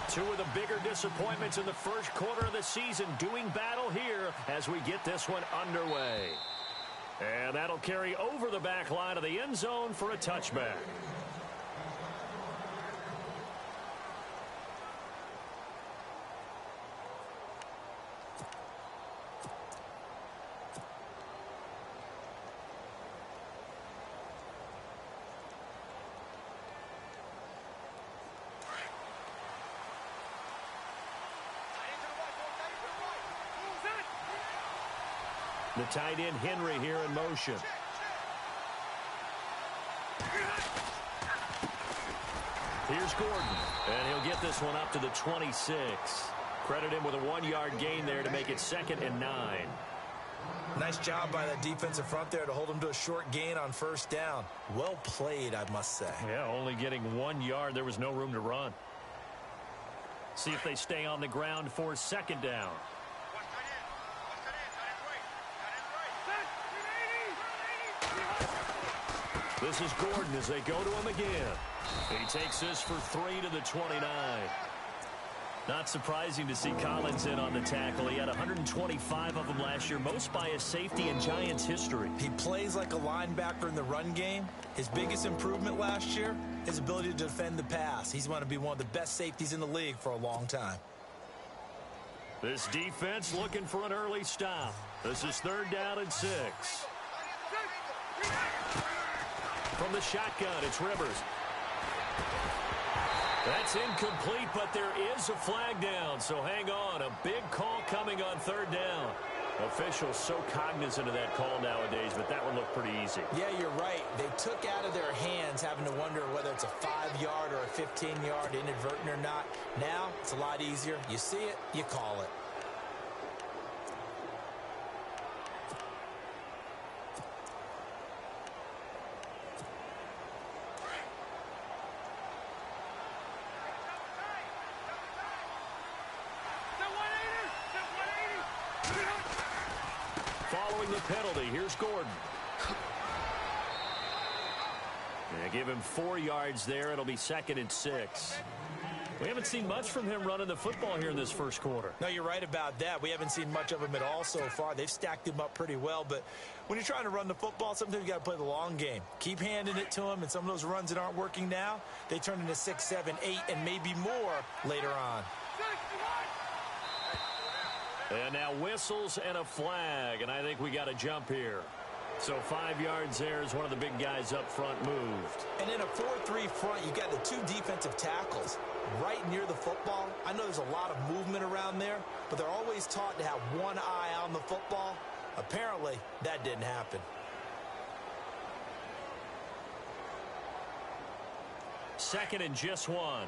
Two of the bigger disappointments in the first quarter of the season doing battle here as we get this one underway. And that'll carry over the back line of the end zone for a touchback. The tight end Henry here in motion. Here's Gordon, and he'll get this one up to the 26. Credit him with a 1-yard gain there to make it 2nd and 9. Nice job by that defensive front there to hold him to a short gain on first down. Well played, I must say. Yeah, only getting 1 yard. There was no room to run. See if they stay on the ground for 2nd down. This is Gordon as they go to him again. He takes this for 3 to the 29. Not surprising to see Collins in on the tackle. He had 125 of them last year, most by a safety in Giants history. He plays like a linebacker in the run game. His biggest improvement last year, his ability to defend the pass. He's going to be one of the best safeties in the league for a long time. This defense looking for an early stop. This is 3rd down and 6. From the shotgun, it's Rivers. That's incomplete, but there is a flag down, so hang on. A big call coming on 3rd down. Officials so cognizant of that call nowadays, but that one looked pretty easy. Yeah, you're right. They took out of their hands having to wonder whether it's a 5-yard or a 15-yard inadvertent or not. Now, it's a lot easier. You see it, you call it. Following the penalty, here's Gordon. They give him 4 yards there. It'll be 2nd and 6. We haven't seen much from him running the football here in this first quarter. No, you're right about that. We haven't seen much of him at all so far. They've stacked him up pretty well, but when you're trying to run the football, sometimes you got to play the long game. Keep handing it to him, and some of those runs that aren't working now, they turn into 6, 7, 8, and maybe more later on. And now whistles and a flag, and I think we got a jump here. So 5 yards there as one of the big guys up front moved. And in a 4-3 front, you've got the 2 defensive tackles right near the football. I know there's a lot of movement around there, but they're always taught to have one eye on the football. Apparently, that didn't happen. Second and just 1.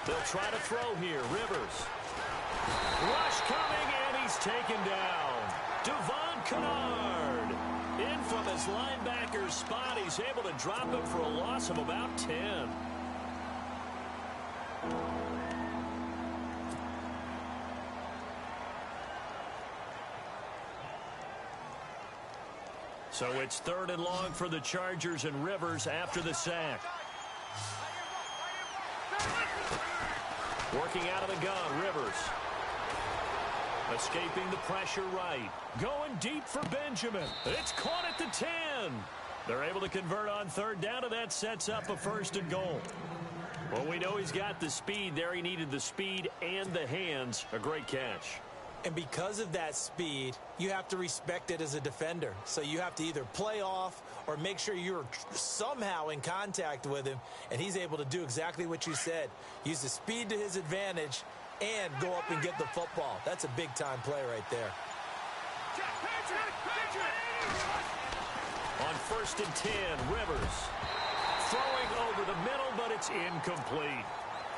They'll try to throw here. Rivers. Rush coming, and he's taken down. Devon Kennard. In from his linebacker spot. He's able to drop him for a loss of about 10. So it's 3rd and long for the Chargers, and Rivers after the sack. Working out of the gun, Rivers. Escaping the pressure right. Going deep for Benjamin. It's caught at the 10. They're able to convert on 3rd down, and that sets up a 1st and goal. Well, we know he's got the speed there. He needed the speed and the hands. A great catch. And because of that speed, you have to respect it as a defender. So you have to either play off or make sure you're somehow in contact with him, and he's able to do exactly what you said. Use the speed to his advantage and go up and get the football. That's a big-time play right there. On 1st and 10, Rivers. Throwing over the middle, but it's incomplete.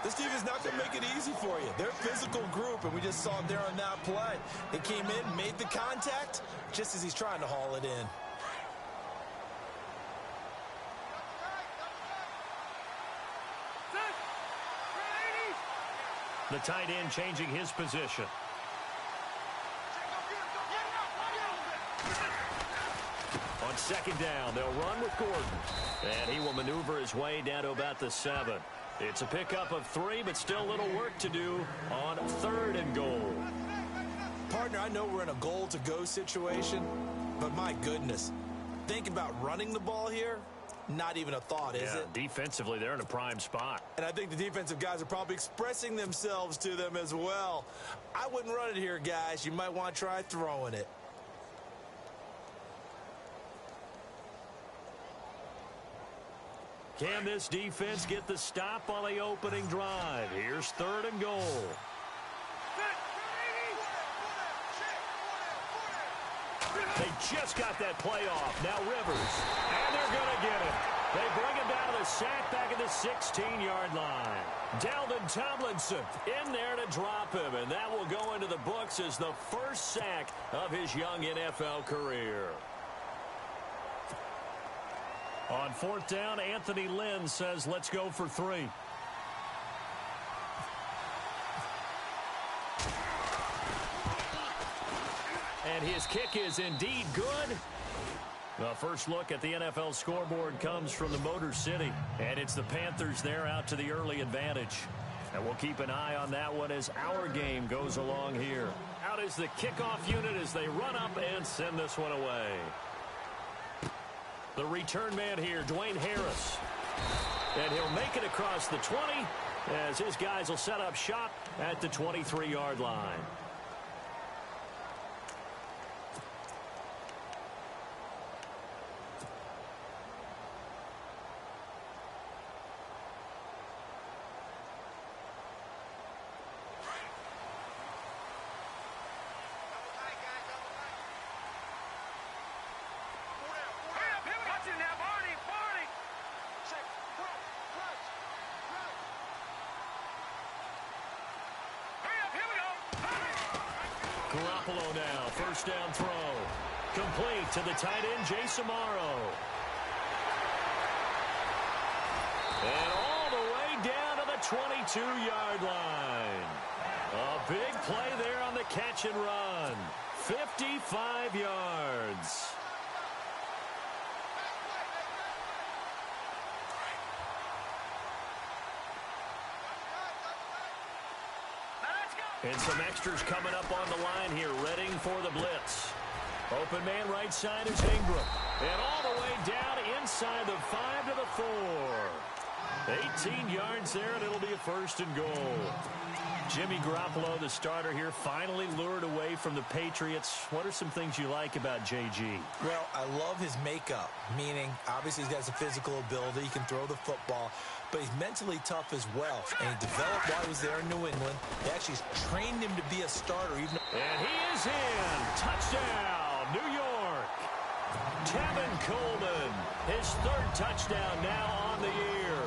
This team is not going to make it easy for you. They're a physical group, and we just saw it there on that play. They came in, made the contact, just as he's trying to haul it in. The tight end changing his position. On second down, they'll run with Gordon. And he will maneuver his way down to about the 7. It's a pickup of 3, but still a little work to do on 3rd and goal. Partner, I know we're in a goal-to-go situation, but my goodness, think about running the ball here. Not even a thought, is it? Defensively, they're in a prime spot. And I think the defensive guys are probably expressing themselves to them as well. I wouldn't run it here, guys. You might want to try throwing it. Can this defense get the stop on the opening drive? Here's 3rd and goal. They just got that play off. Now Rivers. And they're going to get it. They bring him down to the sack back at the 16-yard line. Dalvin Tomlinson in there to drop him. And that will go into the books as the first sack of his young NFL career. On 4th down, Anthony Lynn says, let's go for 3. And his kick is indeed good. The first look at the NFL scoreboard comes from the Motor City. And it's the Panthers there out to the early advantage. And we'll keep an eye on that one as our game goes along here. Out is the kickoff unit as they run up and send this one away. The return man here, Dwayne Harris. And he'll make it across the 20 as his guys will set up shop at the 23-yard line. Garoppolo now, first down throw. Complete to the tight end, Jace Amaro. And all the way down to the 22-yard line. A big play there on the catch and run. 55 yards. And some extras coming up on the line here, readying for the blitz. Open man right side is Ingram. And all the way down inside the 5 to the 4. 18 yards there, and it'll be a first and goal. Jimmy Garoppolo, the starter here, finally lured away from the Patriots. What are some things you like about JG? Well, I love his makeup, meaning obviously he's got some physical ability. He can throw the football, but he's mentally tough as well. And he developed while he was there in New England. They actually trained him to be a starter. And he is in. Touchdown, New York. Tevin Coleman, his 3rd touchdown now on the year.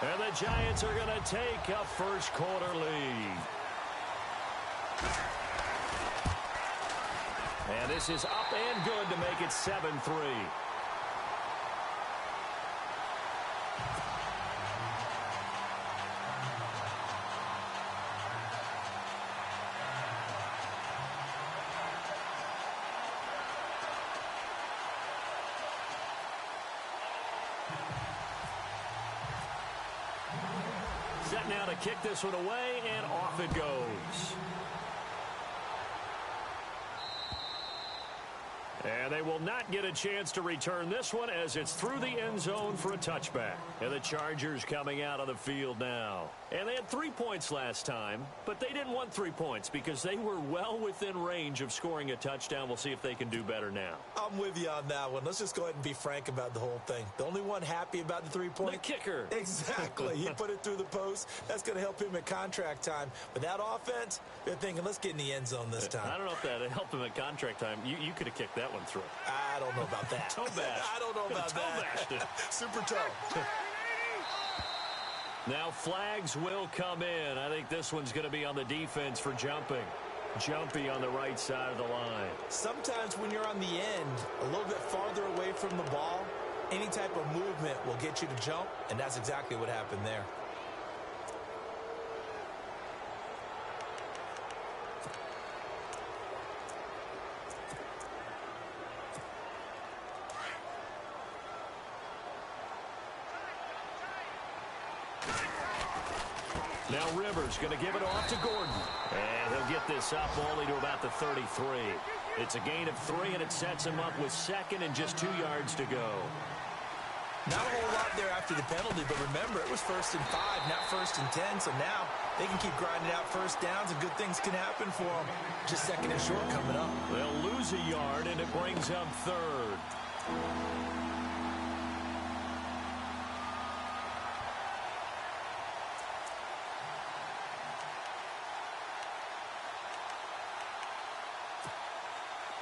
And the Giants are going to take a first quarter lead. And this is up and good to make it 7-3. Set now to kick this one away, and off it goes. And they will not get a chance to return this one as it's through the end zone for a touchback. And the Chargers coming out on the field now. And they had 3 points last time, but they didn't want 3 points because they were well within range of scoring a touchdown. We'll see if they can do better now. I'm with you on that one. Let's just go ahead and be frank about the whole thing. The only one happy about the 3-point? The kicker. Exactly. He put it through the post. That's going to help him at contract time. But that offense, they're thinking, let's get in the end zone this time. I don't know if that helped him at contract time. You could have kicked that one through. I don't know about that. Toe bash. I don't know about that. Super toe. Now flags will come in. I think this one's going to be on the defense for jumping. Jumpy on the right side of the line. Sometimes when you're on the end, a little bit farther away from the ball, any type of movement will get you to jump, and that's exactly what happened there. Now Rivers going to give it off to Gordon. And he'll get this up only to about the 33. It's a gain of 3, and it sets him up with second and just 2 yards to go. Not a whole lot there after the penalty, but remember, it was 1st and 5, not 1st and 10. So now they can keep grinding out first downs, and good things can happen for them. Just 2nd and short coming up. They'll lose a yard, and it brings up 3rd.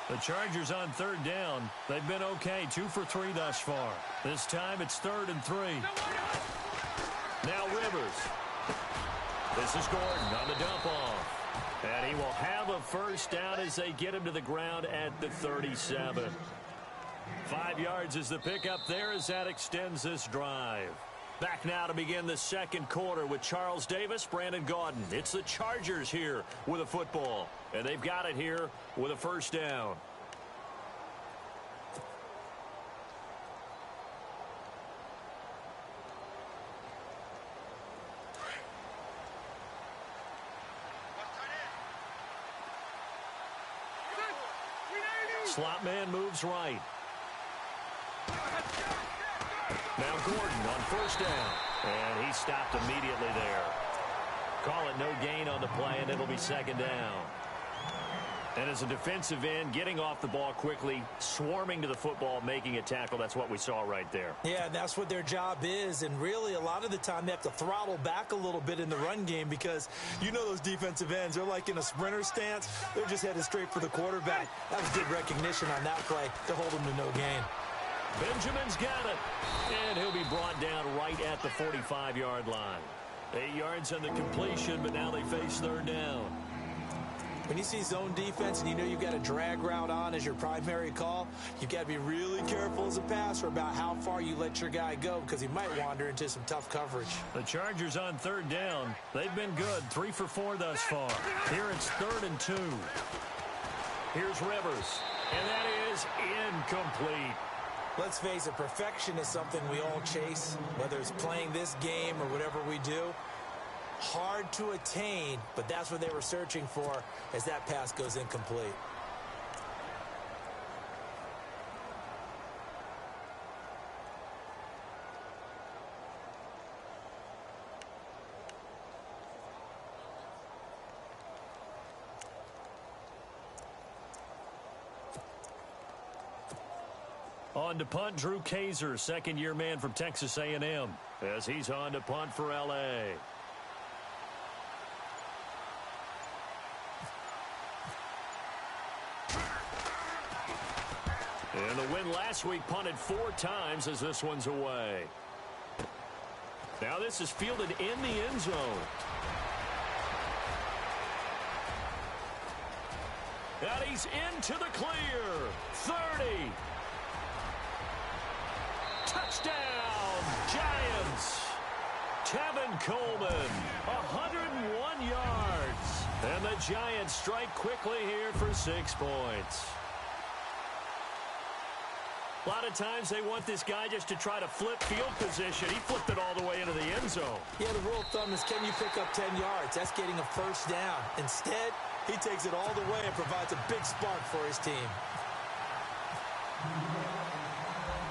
The Chargers on 3rd down. They've been okay, 2 for 3 thus far. This time it's 3rd and 3. Now Rivers. This is Gordon on the dump off. And he will have a first down as they get him to the ground at the 37. 5 yards is the pickup there as that extends this drive. Back now to begin the 2nd quarter with Charles Davis, Brandon Gaudin. It's the Chargers here with a football. And they've got it here with a first down. Slot man moves right. Now Gordon on first down. And he stopped immediately there. Call it no gain on the play, and it'll be 2nd down. And as a defensive end, getting off the ball quickly, swarming to the football, making a tackle, that's what we saw right there. Yeah, that's what their job is. And really, a lot of the time, they have to throttle back a little bit in the run game because you know those defensive ends, they're like in a sprinter stance. They're just headed straight for the quarterback. That was good recognition on that play to hold them to no gain. Benjamin's got it. And he'll be brought down right at the 45-yard line. 8 yards on the completion, but now they face 3rd down. When you see zone defense and you know you've got a drag route on as your primary call, you've got to be really careful as a passer about how far you let your guy go because he might wander into some tough coverage. The Chargers on 3rd down. They've been good, 3 for 4 thus far. Here it's 3rd and 2. Here's Rivers, and that is incomplete. Let's face it, perfection is something we all chase, whether it's playing this game or whatever we do. Hard to attain, but that's what they were searching for as that pass goes incomplete. On to punt, Drew Kaiser, second-year man from Texas A&M, as he's on to punt for L.A. And the win last week punted 4 times as this one's away. Now this is fielded in the end zone. And he's into the clear. 30. Touchdown, Giants. Tevin Coleman, 101 yards. And the Giants strike quickly here for 6 points. A lot of times they want this guy just to try to flip field position. He flipped it all the way into the end zone. Yeah, the rule of thumb is can you pick up 10 yards? That's getting a first down. Instead, he takes it all the way and provides a big spark for his team.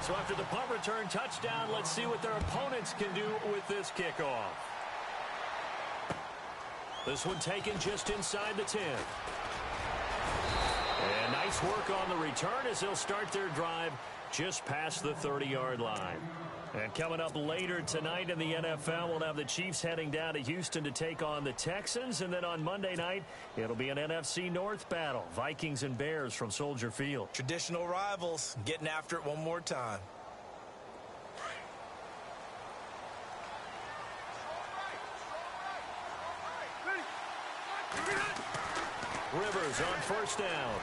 So after the punt return touchdown, let's see what their opponents can do with this kickoff. This one taken just inside the 10. And nice work on the return as they'll start their drive just past the 30-yard line. And coming up later tonight in the NFL, we'll have the Chiefs heading down to Houston to take on the Texans. And then on Monday night, it'll be an NFC North battle. Vikings and Bears from Soldier Field. Traditional rivals getting after it one more time. Rivers on first down.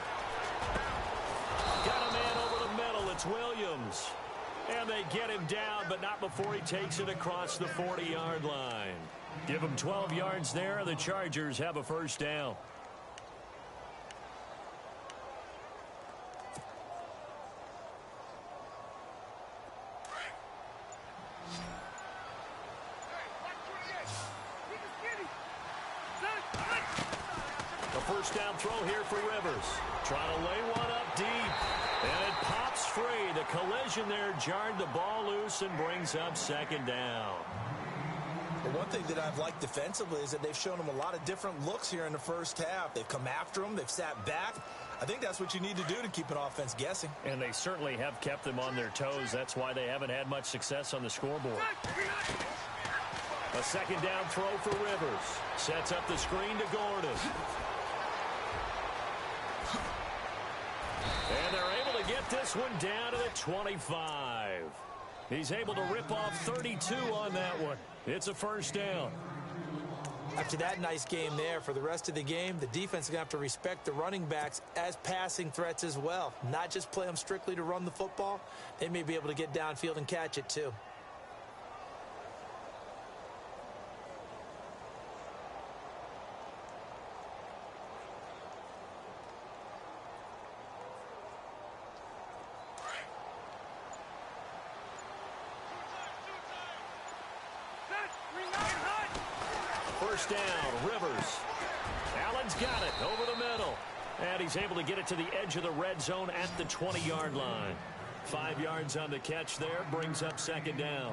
Got a man over the middle. It's Williams. And they get him down, but not before he takes it across the 40-yard line. Give him 12 yards there. The Chargers have a first down. first down throw here for Rivers. Trying to lay one up deep. And it pops free. The collision there jarred the ball loose and brings up second down. Well, one thing that I've liked defensively is that they've shown him a lot of different looks here in the first half. They've come after him. They've sat back. I think that's what you need to do to keep an offense guessing. And they certainly have kept them on their toes. That's why they haven't had much success on the scoreboard. A second down throw for Rivers. Sets up the screen to Gordon. And they're able to get this one down to the 25. He's able to rip off 32 on that one. It's a first down. After that nice game there, for the rest of the game, the defense is going to have to respect the running backs as passing threats as well. Not just play them strictly to run the football. They may be able to get downfield and catch it too. First down, Rivers. Allen's got it over the middle. And he's able to get it to the edge of the red zone at the 20-yard line. 5 yards on the catch there, brings up second down.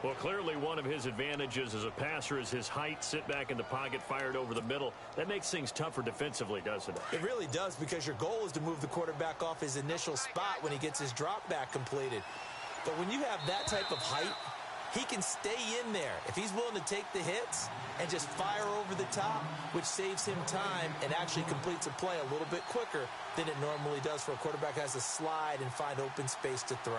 Well, clearly one of his advantages as a passer is his height. Sit back in the pocket, fired over the middle. That makes things tougher defensively, doesn't it? It really does, because your goal is to move the quarterback off his initial spot when he gets his drop back completed. But when you have that type of height, he can stay in there if he's willing to take the hits and just fire over the top, which saves him time and actually completes a play a little bit quicker than it normally does for a quarterback who has to slide and find open space to throw.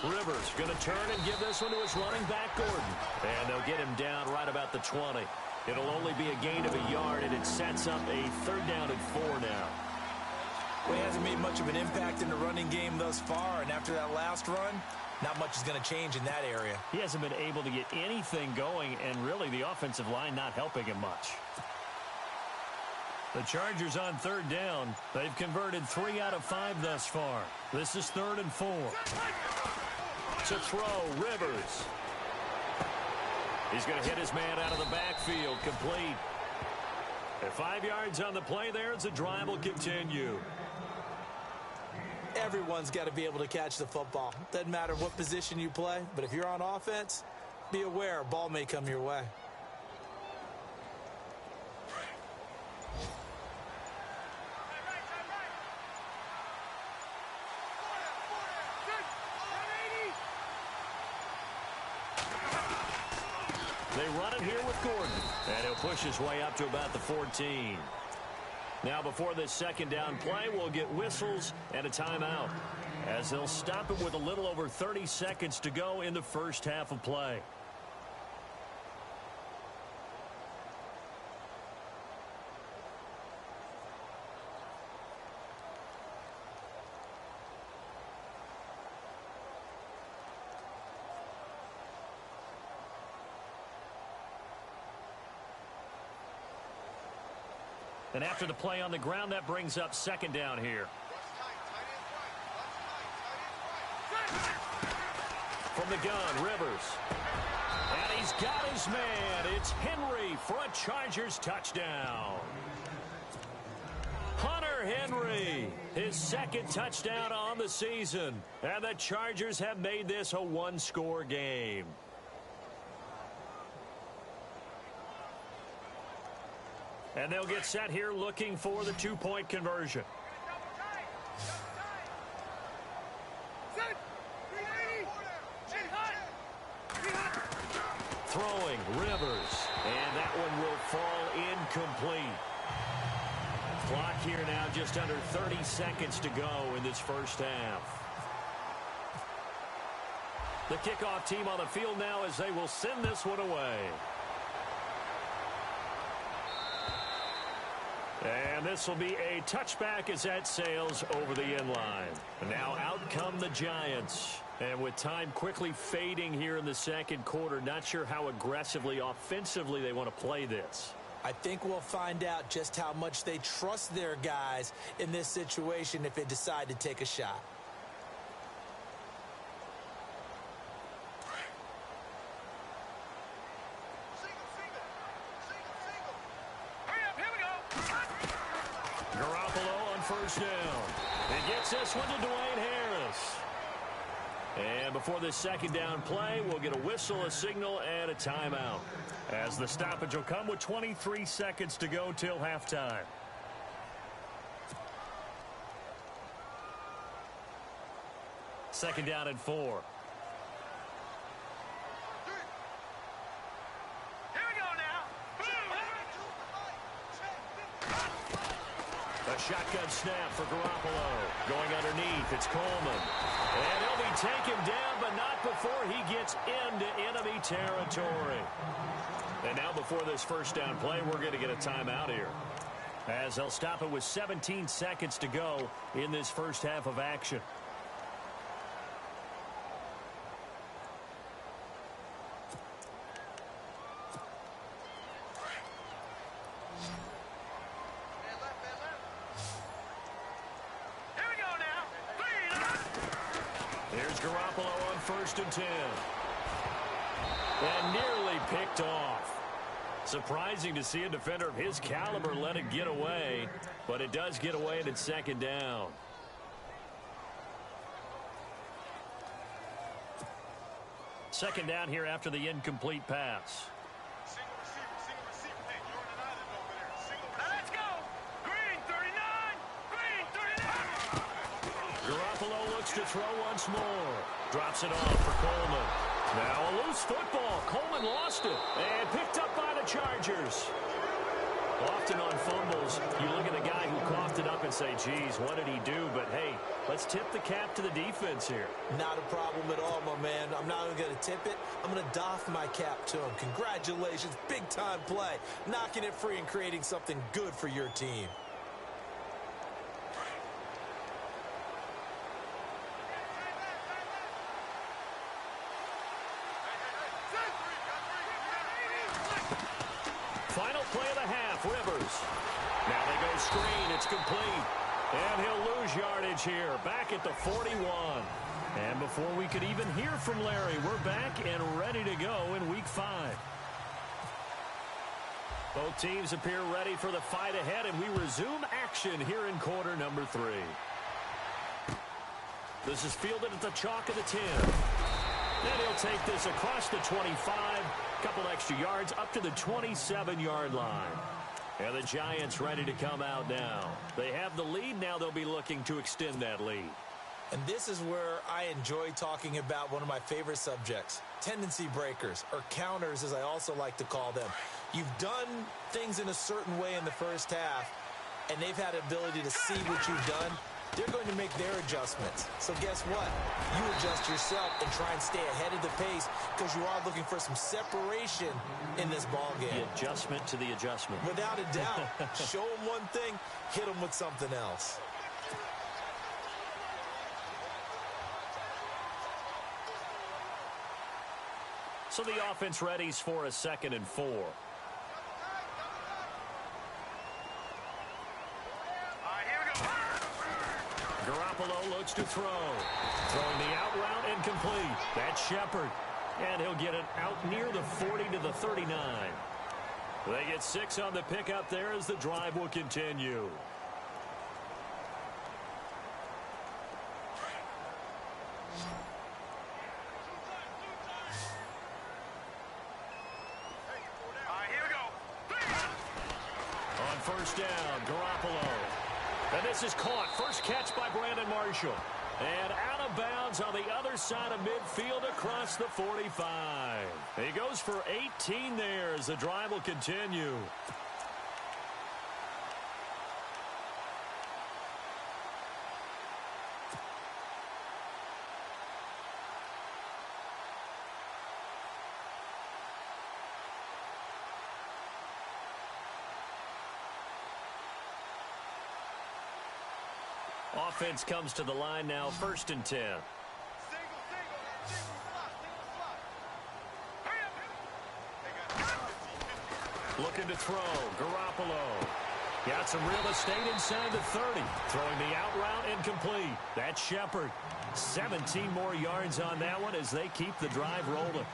Rivers going to turn and give this one to his running back, Gordon. And they'll get him down right about the 20. It'll only be a gain of a yard, and it sets up a third down and 4 now. Well, he hasn't made much of an impact in the running game thus far, and after that last run, not much is going to change in that area. He hasn't been able to get anything going, and really the offensive line not helping him much. The Chargers on third down. They've converted 3 out of 5 thus far. This is 3rd and 4. To throw, Rivers. He's going to hit his man out of the backfield, complete. At 5 yards on the play there, the drive will continue. Everyone's got to be able to catch the football. Doesn't matter what position you play, but if you're on offense, be aware a ball may come your way. They run it here with Gordon, and he'll push his way up to about the 14. Now, before this second down play, we'll get whistles and a timeout, as they'll stop it with a little over 30 seconds to go in the first half of play. And after the play on the ground, that brings up second down here. From the gun, Rivers. And he's got his man. It's Henry for a Chargers touchdown. Hunter Henry, his second touchdown on the season. And the Chargers have made this a one-score game. And they'll get set here looking for the two-point conversion. Throwing, Rivers. And that one will fall incomplete. Clock here now, just under 30 seconds to go in this first half. The kickoff team on the field now as they will send this one away. And this will be a touchback as that sails over the end line. And now out come the Giants. And with time quickly fading here in the second quarter, not sure how aggressively, offensively they want to play this. I think we'll find out just how much they trust their guys in this situation if they decide to take a shot. Garoppolo on first down. It gets this one to Dwayne Harris. And before this second down play, we'll get a whistle, a signal, and a timeout, as the stoppage will come with 23 seconds to go till halftime. Second down and 4. Here we go now. A shotgun snap for Garoppolo. Going underneath, it's Coleman. And he'll be taken down, but not before he gets into enemy territory. And now before this first down play, we're going to get a timeout here, as they'll stop it with 17 seconds to go in this first half of action. Here's Garoppolo on first and 10. And nearly picked off. Surprising to see a defender of his caliber let it get away, but it does get away and it's second down. Second down here after the incomplete pass. Single receiver. Hey, you're on an island over there. Single receiver. Now let's go. Green 39. Garoppolo looks to throw once more. Drops it off for Coleman. Now a loose football. Coleman lost it and picked up by the Chargers. Often on fumbles, you look at the guy who coughed it up and say, geez, what did he do? But, hey, let's tip the cap to the defense here. Not a problem at all, my man. I'm not even going to tip it. I'm going to doff my cap to him. Congratulations. Big-time play. Knocking it free and creating something good for your team. Final play of the half, Rivers. Now they go screen, it's complete. And he'll lose yardage here, back at the 41. And before we could even hear from Larry, we're back and ready to go in Week 5. Both teams appear ready for the fight ahead, and we resume action here in quarter number 3. This is fielded at the chalk of the 10. And he'll take this across the 25, couple extra yards up to the 27-yard line. And the Giants ready to come out now. They have the lead. Now they'll be looking to extend that lead. And this is where I enjoy talking about one of my favorite subjects, tendency breakers, or counters as I also like to call them. You've done things in a certain way in the first half, and they've had the ability to see what you've done. They're going to make their adjustments. So guess what? You adjust yourself and try and stay ahead of the pace because you are looking for some separation in this ball game. The adjustment to the adjustment. Without a doubt. Show them one thing, hit them with something else. So the offense readies for a 2nd and 4. Garoppolo looks to throw. Throwing the out route and complete. That's Shepard. And he'll get it out near the 40 to the 39. They get 6 on the pickup there as the drive will continue. On first down, Garoppolo. And this is caught. First catch by Brandon Marshall. And out of bounds on the other side of midfield across the 45. He goes for 18 there as the drive will continue. Offense comes to the line now, 1st and 10. Single slot. Hurry up. Looking to throw. Garoppolo. Got some real estate inside the 30. Throwing the out route incomplete. That's Shepard. 17 more yards on that one as they keep the drive rolling.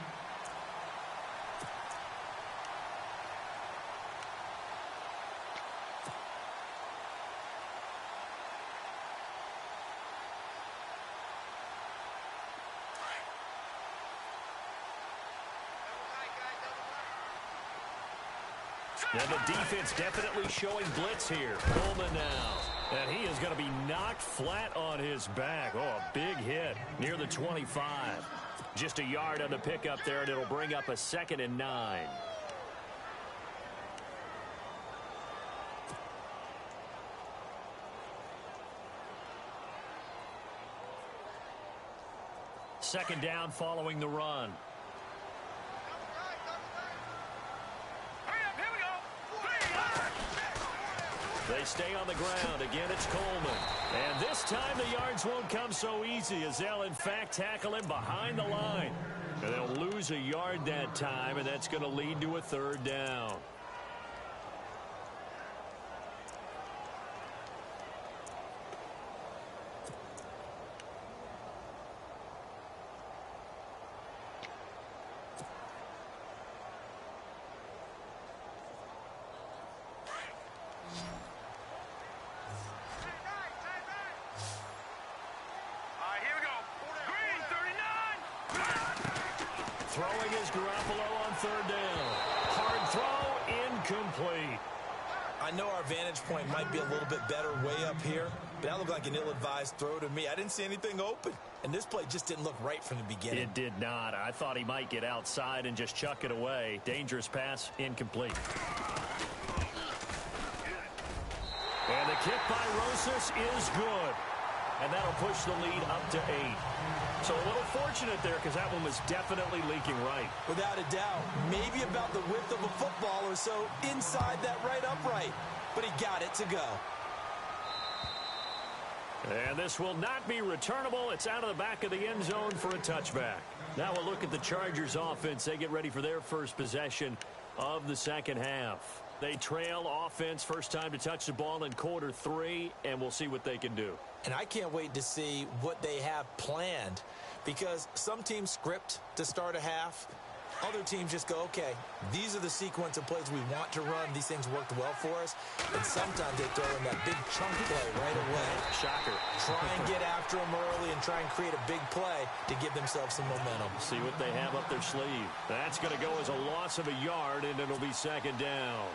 And the defense definitely showing blitz here. Coleman now. And he is going to be knocked flat on his back. Oh, a big hit near the 25. Just a yard on the pickup there, and it'll bring up a 2nd and 9. Second down following the run. They stay on the ground. Again, it's Coleman. And this time the yards won't come so easy as they'll, in fact, tackle him behind the line. And they'll lose a yard that time, and that's going to lead to a 3rd down. Throwing is Garoppolo on 3rd down. Hard throw, incomplete. I know our vantage point might be a little bit better way up here, but that looked like an ill-advised throw to me. I didn't see anything open, and this play just didn't look right from the beginning. It did not. I thought he might get outside and just chuck it away. Dangerous pass, incomplete. And the kick by Rosas is good. And that'll push the lead up to 8. So a little fortunate there because that one was definitely leaking right. Without a doubt. Maybe about the width of a football or so inside that right upright. But he got it to go. And this will not be returnable. It's out of the back of the end zone for a touchback. Now we'll look at the Chargers offense. They get ready for their first possession of the second half. They trail offense, first time to touch the ball in quarter 3, and we'll see what they can do. And I can't wait to see what they have planned, because some teams script to start a half. Other teams just go, okay, these are the sequence of plays we want to run. These things worked well for us. And sometimes they throw in that big chunk play right away. Shocker. Try and get after them early and try and create a big play to give themselves some momentum. See what they have up their sleeve. That's going to go as a loss of a yard, and it'll be second down.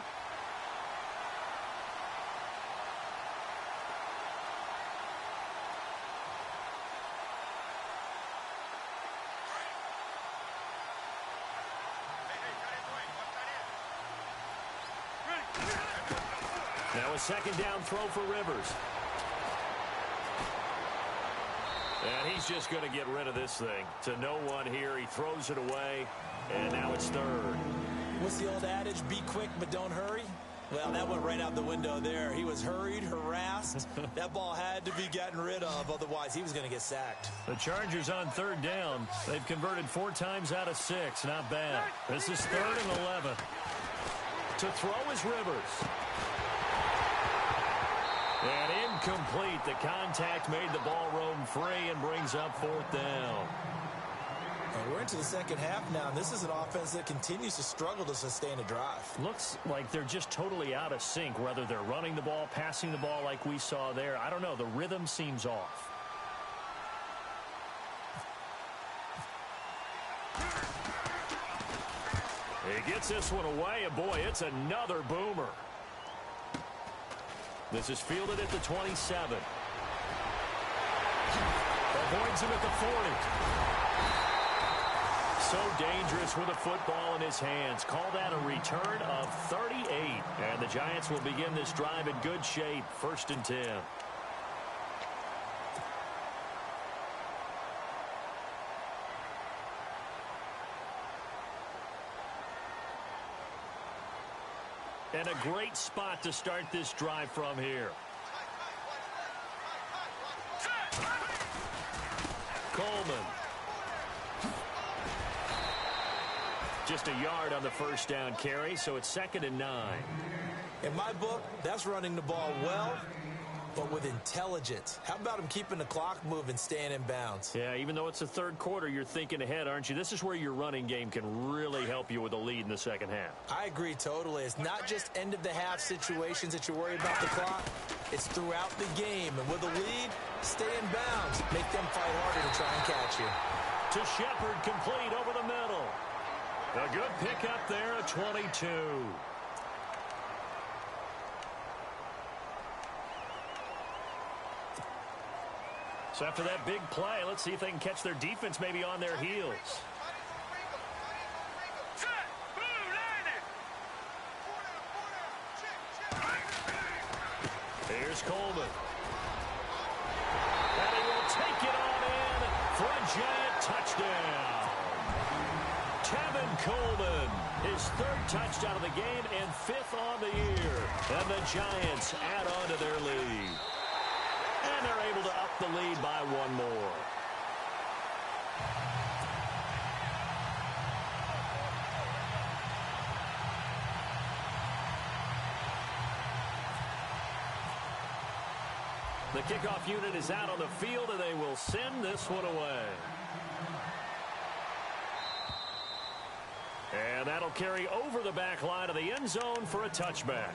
Now a second down throw for Rivers. And he's just going to get rid of this thing. To no one here. He throws it away. And now it's 3rd. What's the old adage? Be quick, but don't hurry. Well, that went right out the window there. He was hurried, harassed. That ball had to be gotten rid of. Otherwise, he was going to get sacked. The Chargers on 3rd down. They've converted 4 times out of 6. Not bad. This is 3rd and 11. To throw is Rivers. And incomplete. The contact made the ball roam free and brings up 4th down. And we're into the second half now, and this is an offense that continues to struggle to sustain a drive. Looks like they're just totally out of sync, whether they're running the ball, passing the ball like we saw there. I don't know. The rhythm seems off. He gets this one away, and boy, it's another boomer. This is fielded at the 27. Avoids him at the 40. So dangerous with a football in his hands. Call that a return of 38. And the Giants will begin this drive in good shape. 1st and 10. And a great spot to start this drive from here. Just a yard on the first down carry, so it's 2nd and 9. In my book, that's running the ball well, but with intelligence. How about him keeping the clock moving, staying in bounds? Yeah, even though it's the third quarter, you're thinking ahead, aren't you? This is where your running game can really help you with a lead in the second half. I agree totally. It's not just end-of-the-half situations that you worry about the clock. It's throughout the game. And with a lead, stay in bounds. Make them fight harder to try and catch you. To Shepard, complete over the middle. A good pickup there at 22. So after that big play, let's see if they can catch their defense maybe on their heels. Here's Coleman. And he will take it on in for a Giant touchdown. Tevin Coleman, his 3rd touchdown of the game and 5th on the year. And the Giants add on to their lead. And they're able to up the lead by 1 more. The kickoff unit is out on the field, and they will send this one away. And that'll carry over the back line of the end zone for a touchback.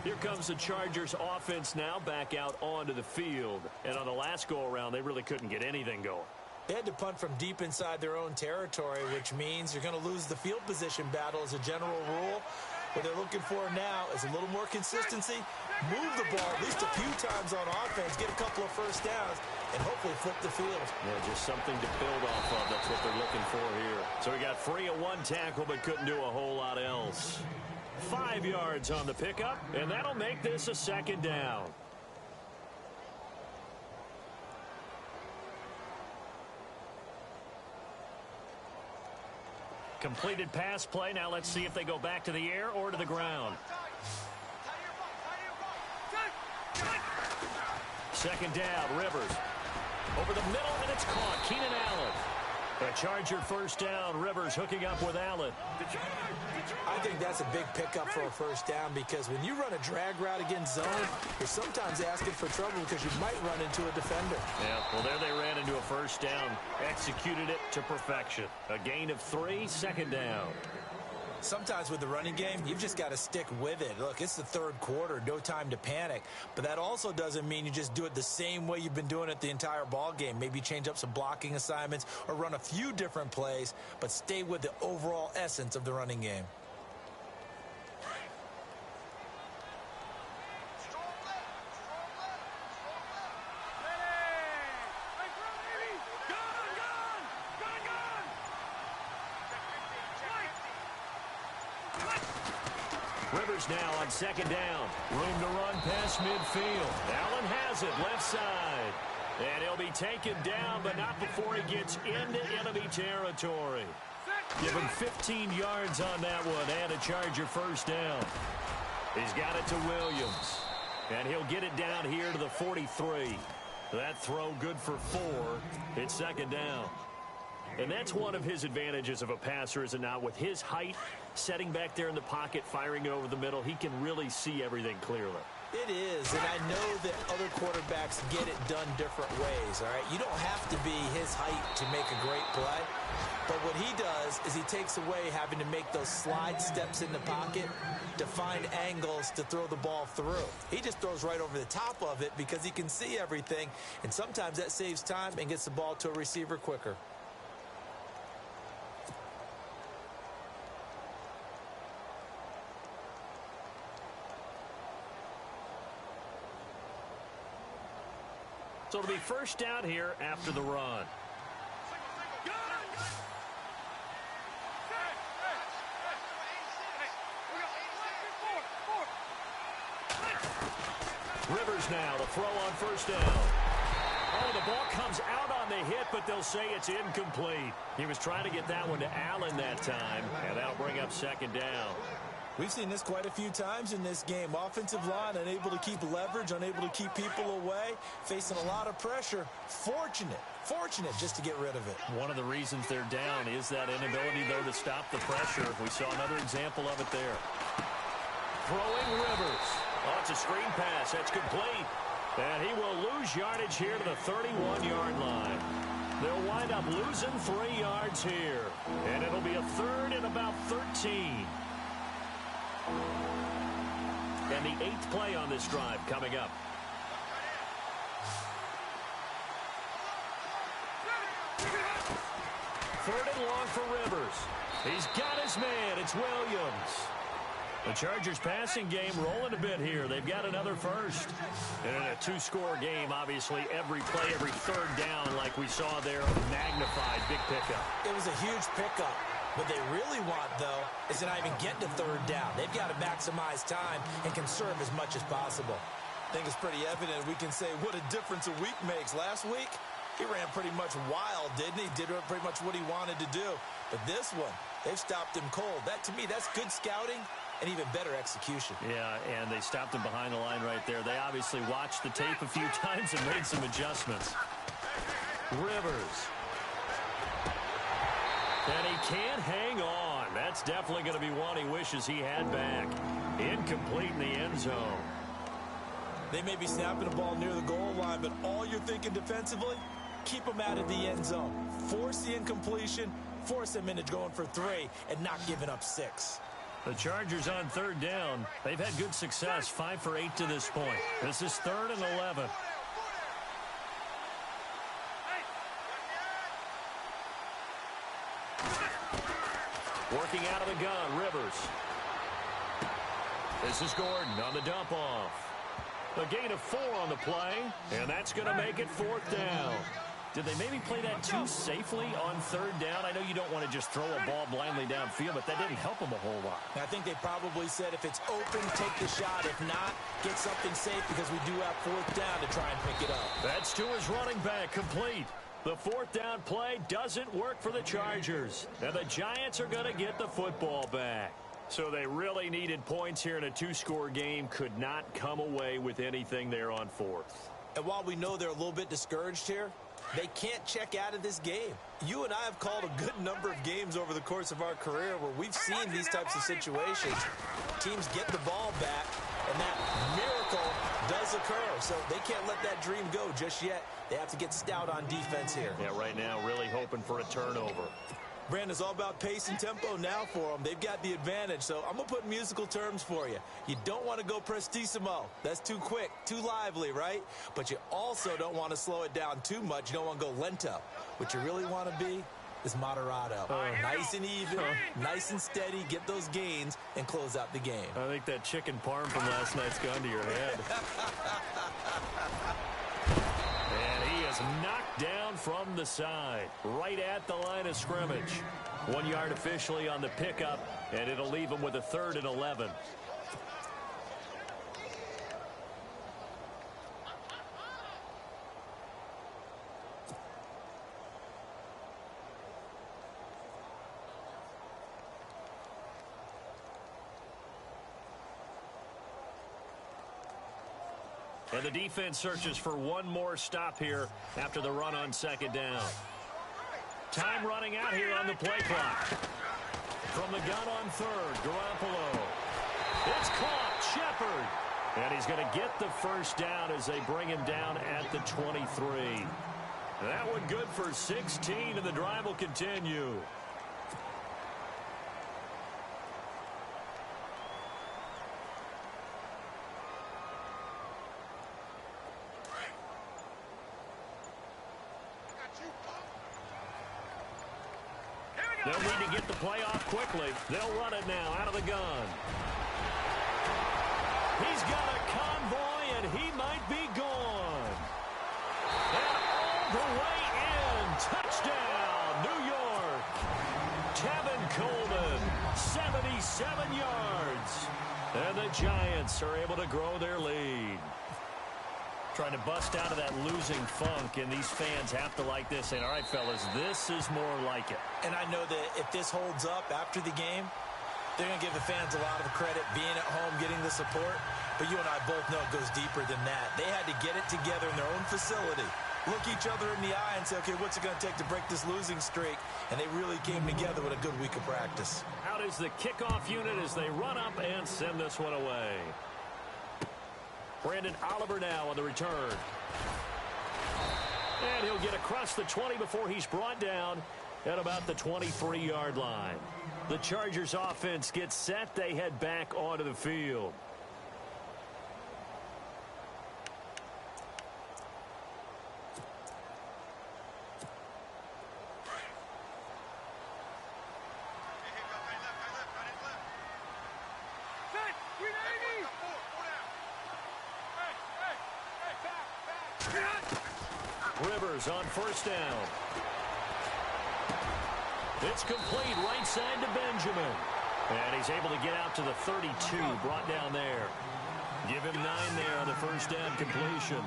Here comes the Chargers offense now back out onto the field. And on the last go-around, they really couldn't get anything going. They had to punt from deep inside their own territory, which means you're going to lose the field position battle as a general rule. What they're looking for now is a little more consistency, move the ball at least a few times on offense, get a couple of first downs, and hopefully flip the field. Yeah, just something to build off of. That's what they're looking for here. So he got free of 1 tackle but couldn't do a whole lot else. 5 yards on the pickup, and that'll make this a 2nd down. Completed pass play. Now let's see if they go back to the air or to the ground. 2nd down, Rivers. Over the middle, and it's caught. Keenan Allen. A Charger first down. Rivers hooking up with Allen. I think that's a big pickup for a first down because when you run a drag route against zone, you're sometimes asking for trouble because you might run into a defender. Yeah, well, there they ran into a first down. Executed it to perfection. A gain of 3, 2nd down. Sometimes with the running game, you've just got to stick with it. Look, it's the 3rd quarter, no time to panic. But that also doesn't mean you just do it the same way you've been doing it the entire ball game. Maybe change up some blocking assignments or run a few different plays, but stay with the overall essence of the running game. Rivers now on 2nd down. Room to run past midfield. Allen has it left side. And he'll be taken down, but not before he gets into enemy territory. Give him 15 yards on that one and a Charger first down. He's got it to Williams. And he'll get it down here to the 43. That throw good for 4. It's 2nd down. And that's one of his advantages of a passer, is it not? With his height, setting back there in the pocket, firing over the middle, he can really see everything clearly. It is, and I know that other quarterbacks get it done different ways, all right? You don't have to be his height to make a great play, but what he does is he takes away having to make those slide steps in the pocket to find angles to throw the ball through. He just throws right over the top of it because he can see everything, and sometimes that saves time and gets the ball to a receiver quicker. So it'll be first down here after the run. Rivers now to throw on first down. Oh, the ball comes out on the hit, but they'll say it's incomplete. He was trying to get that one to Allen that time, and that'll bring up 2nd down. We've seen this quite a few times in this game. Offensive line unable to keep leverage, unable to keep people away, facing a lot of pressure. Fortunate just to get rid of it. One of the reasons they're down is that inability, though, to stop the pressure. We saw another example of it there. Throwing Rivers. Oh, it's a screen pass. That's complete. And he will lose yardage here to the 31-yard line. They'll wind up losing 3 yards here. And it'll be a third and about 13. And the 8th play on this drive coming up. Third and long for Rivers. He's got his man. It's Williams. The Chargers passing game rolling a bit here. They've got another first. And in a 2-score game, obviously, every play, every third down, like we saw there, magnified. Big pickup. It was a huge pickup. What they really want, though, is to not even get to third down. They've got to maximize time and conserve as much as possible. I think it's pretty evident. We can say what a difference a week makes. Last week, he ran pretty much wild, didn't he? Did pretty much what he wanted to do. But this one, they've stopped him cold. That, to me, that's good scouting and even better execution. Yeah, and they stopped him behind the line right there. They obviously watched the tape a few times and made some adjustments. Rivers. And he can't hang on. That's definitely going to be one he wishes he had back. Incomplete in the end zone. They may be snapping the ball near the goal line, but all you're thinking defensively, keep them out of the end zone. Force the incompletion, force them into going for 3, and not giving up 6. The Chargers on third down. They've had good success, 5 for 8 to this point. This is 3rd and 11. Working out of the gun, Rivers. This is Gordon on the dump off. A gain of 4 on the play, and that's going to make it 4th down. Did they maybe play that too safely on third down? I know you don't want to just throw a ball blindly downfield, but that didn't help them a whole lot. I think they probably said if it's open, take the shot. If not, get something safe because we do have 4th down to try and pick it up. That's to his running back, complete. The 4th down play doesn't work for the Chargers, and the Giants are going to get the football back. So they really needed points here in a 2-score game, could not come away with anything there on 4th. And while we know they're a little bit discouraged here, they can't check out of this game. You and I have called a good number of games over the course of our career where we've seen these types of situations. Teams get the ball back, and that miracle does occur. So they can't let that dream go just yet. They have to get stout on defense here. Yeah, right now really hoping for a turnover. Brandon, it's all about pace and tempo now for them. They've got the advantage, so I'm going to put musical terms for you. You don't want to go prestissimo. That's too quick, too lively, right? But you also don't want to slow it down too much. You don't want to go lento. What you really want to be is moderato. Nice and even, nice and steady, get those gains, and close out the game. I think that chicken parm from last night's gone to your head. And he is knocked down from the side, right at the line of scrimmage. 1 yard officially on the pickup, and it'll leave him with a 3rd and 11. And the defense searches for one more stop here after the run on 2nd down. Time running out here on the play clock. From the gun on 3rd, Garoppolo. It's caught, Shepard. And he's going to get the 1st down as they bring him down at the 23. That one good for 16, and the drive will continue. They'll need to get the play off quickly. They'll run it now out of the gun. He's got a convoy, and he might be gone. And all the way in. Touchdown, New York. Tevin Coleman, 77 yards. And the Giants are able to grow their lead. Trying to bust out of that losing funk, and these fans have to like this. And all right, fellas, this is more like it. And I know that if this holds up after the game, They're going to give the fans a lot of credit being at home, getting the support. But you and I both know it goes deeper than that. They had to get it together in their own facility, look each other in the eye and say, okay, what's it going to take to break this losing streak? And they really came together with a good week of practice. Out is the kickoff unit as they run up and send this one away. Brandon Oliver now on the return. And he'll get across the 20 before he's brought down at about the 23-yard line. The Chargers offense gets set. They head back onto the field. Rivers on first down. It's complete right side to Benjamin. And he's able to get out to the 32, brought down there. Give him 9 there on the first down completion.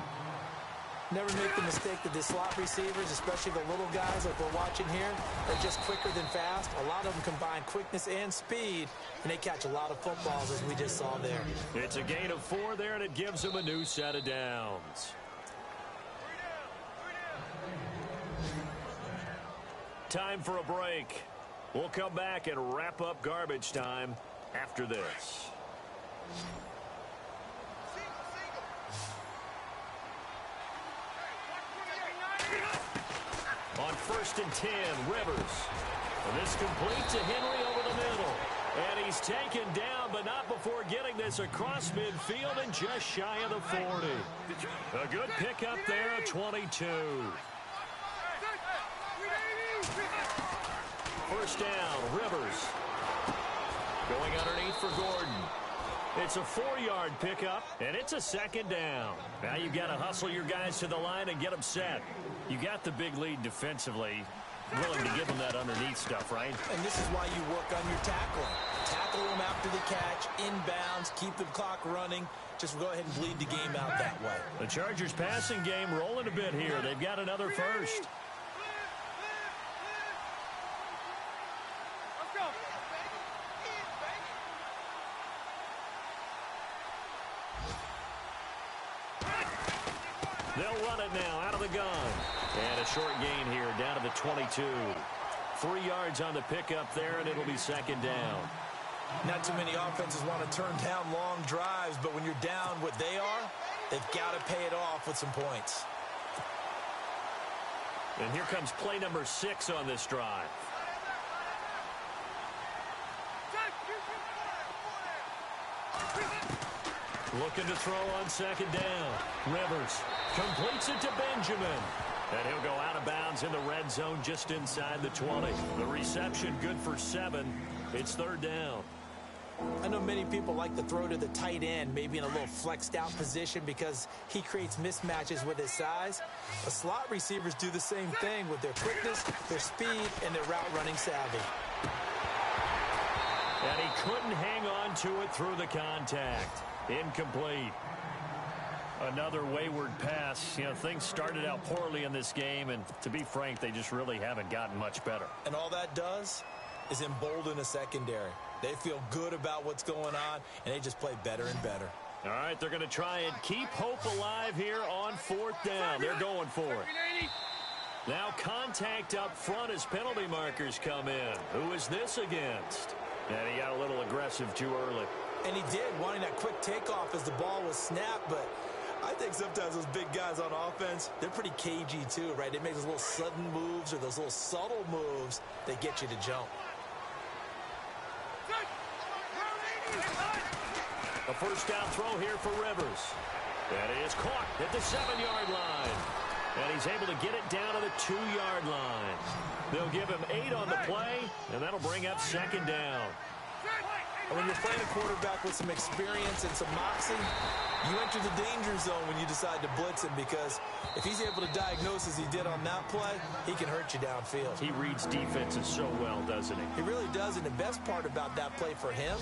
Never make the mistake that the slot receivers, especially the little guys like we're watching here, are just quicker than fast. A lot of them combine quickness and speed, and they catch a lot of footballs, as we just saw there. It's a gain of 4 there, and it gives them a new set of downs. Time for a break. We'll come back and wrap up garbage time after this. On first and 10, Rivers. And this complete to Henry over the middle. And he's taken down, but not before getting this across midfield and just shy of the 40. A good pickup there at 22. First down, Rivers. Going underneath for Gordon. It's a 4-yard pickup, and it's a second down. Now you've got to hustle your guys to the line and get them set. You got the big lead defensively, willing to give them that underneath stuff, right? And this is why you work on your tackling. Tackle them after the catch, inbounds, keep the clock running. Just go ahead and bleed the game out that way. The Chargers passing game rolling a bit here. They've got another first. They'll run it now out of the gun. And a short gain here down to the 22. 3 yards on the pickup there, and it'll be second down. Not too many offenses want to turn down long drives, but when you're down what they are, they've got to pay it off with some points. And here comes play number 6 on this drive. Looking to throw on second down. Rivers completes it to Benjamin. And he'll go out of bounds in the red zone just inside the 20. The reception good for 7. It's third down. I know many people like to throw to the tight end, maybe in a little flexed out position because he creates mismatches with his size. The slot receivers do the same thing with their quickness, their speed, and their route running savvy. And he couldn't hang on to it through the contact. Incomplete. Another wayward pass. You know, things started out poorly in this game, and to be frank, they just really haven't gotten much better. And all that does is embolden a secondary. They feel good about what's going on, and they just play better and better. All right, they're going to try and keep hope alive here on fourth down. They're going for it. Now contact up front as penalty markers come in. Who is this against? And he got a little aggressive too early. And he did, wanting that quick takeoff as the ball was snapped, but I think sometimes those big guys on offense, they're pretty cagey too, right? They make those little sudden moves or those little subtle moves that get you to jump. A first down throw here for Rivers. And he is caught at the 7-yard line. And he's able to get it down to the 2-yard line. They'll give him 8 on the play, and that'll bring up second down. And when you're playing a quarterback with some experience and some moxie, you enter the danger zone when you decide to blitz him, because if he's able to diagnose as he did on that play, he can hurt you downfield. He reads defenses so well, doesn't he? He really does, and the best part about that play for him,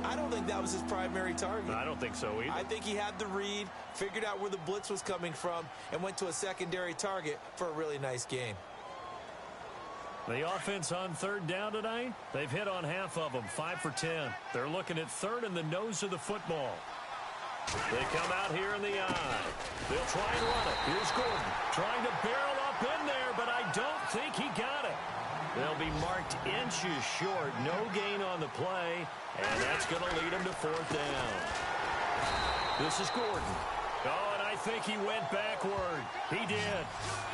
I don't think that was his primary target. I don't think so either. I think he had the read, figured out where the blitz was coming from, and went to a secondary target for a really nice game. The offense on third down tonight, they've hit on half of them, 5 for 10. They're looking at third in the nose of the football. They come out here in the eye. They'll try and run it. Here's Gordon trying to barrel up in there, but I don't think he got it. They'll be marked inches short. No gain on the play, and that's going to lead them to fourth down. This is Gordon. Oh, and I think he went backward. He did.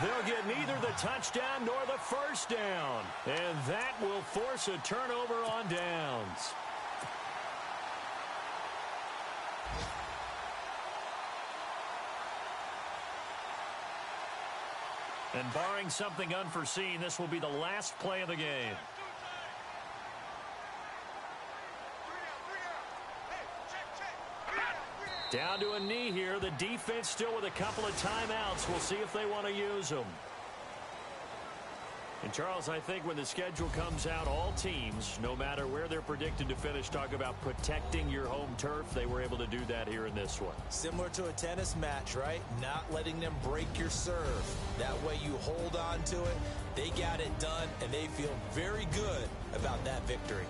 They'll get neither the touchdown nor the first down, and that will force a turnover on downs. And barring something unforeseen, this will be the last play of the game. Down to a knee here. The defense still with a couple of timeouts. We'll see if they want to use them. And, Charles, I think when the schedule comes out, all teams, no matter where they're predicted to finish, talk about protecting your home turf. They were able to do that here in this one. Similar to a tennis match, right? Not letting them break your serve. That way you hold on to it. They got it done, and they feel very good about that victory.